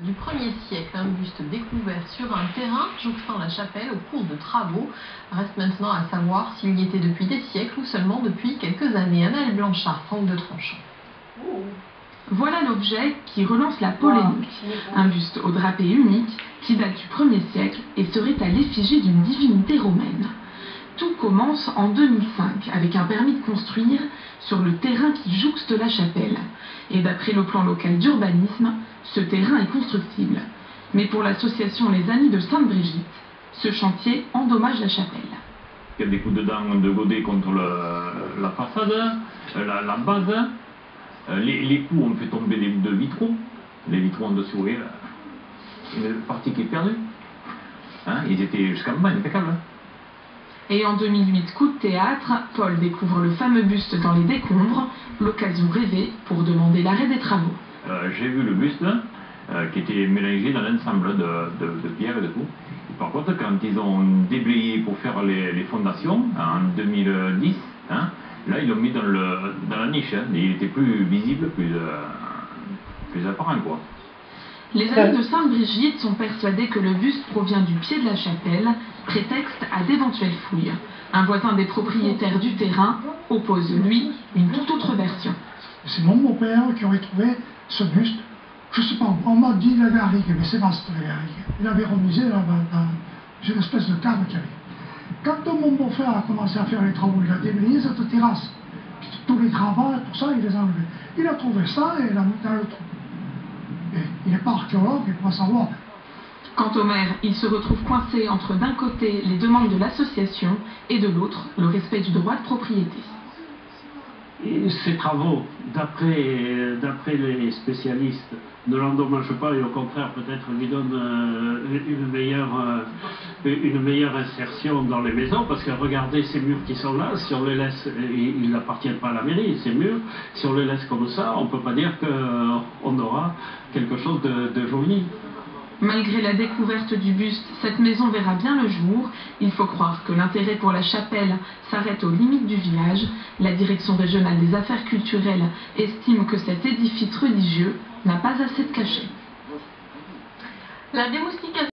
Du 1er siècle, un buste découvert sur un terrain jouxtant la chapelle au cours de travaux. Reste maintenant à savoir s'il y était depuis des siècles ou seulement depuis quelques années. Anaëlle Blanchard, Franck de Tranchant. Voilà l'objet qui relance la polémique. Un buste au drapé unique qui date du 1er siècle et serait à l'effigie d'une divinité romaine. Tout commence en 2005 avec un permis de construire sur le terrain qui jouxte la chapelle. Et d'après le plan local d'urbanisme, ce terrain est constructible. Mais pour l'association Les Amis de Sainte-Brigitte, ce chantier endommage la chapelle. Il y a des coups de dents de godet contre la façade, la base. Les coups ont fait tomber des deux vitraux. Les vitraux en dessous, et une partie qui est perdue. Hein, ils étaient jusqu'à bas, impeccables. Et en 2008, coup de théâtre, Paul découvre le fameux buste dans les décombres, l'occasion rêvée pour demander l'arrêt des travaux. J'ai vu le buste qui était mélangé dans l'ensemble de pierres et de tout. Et par contre, quand ils ont déblayé pour faire les fondations, en 2010, hein, là ils l'ont mis dans la niche, hein, et il était plus visible, plus apparent, quoi. Les Amis de Sainte-Brigitte sont persuadés que le buste provient du pied de la chapelle, prétexte à d'éventuelles fouilles. Un voisin des propriétaires du terrain oppose, lui, une toute autre version. C'est mon beau-père qui aurait trouvé ce buste. Je ne sais pas, on m'a dit la garrigue, mais c'est vaste la garrigue. Il avait remisé dans une espèce de cave qu'il y avait. Quand mon beau-frère a commencé à faire les travaux, il a déblayé cette terrasse. Tous les gravats, tout ça, il les a enlevés. Il a trouvé ça et il a mis dans le trou. Et il n'est pas archéologue, il ne peut pas savoir. Quant au maire, il se retrouve coincé entre d'un côté les demandes de l'association et de l'autre le respect du droit de propriété. Et ces travaux, d'après les spécialistes, ne l'endommagent pas et au contraire peut-être lui donnent une meilleure insertion dans les maisons, parce que regardez ces murs qui sont là, si on les laisse, ils n'appartiennent pas à la mairie, ces murs, si on les laisse comme ça, on ne peut pas dire qu'on aura quelque chose de joli. Malgré la découverte du buste, cette maison verra bien le jour. Il faut croire que l'intérêt pour la chapelle s'arrête aux limites du village. La direction régionale des affaires culturelles estime que cet édifice religieux n'a pas assez de cachet. La démoustication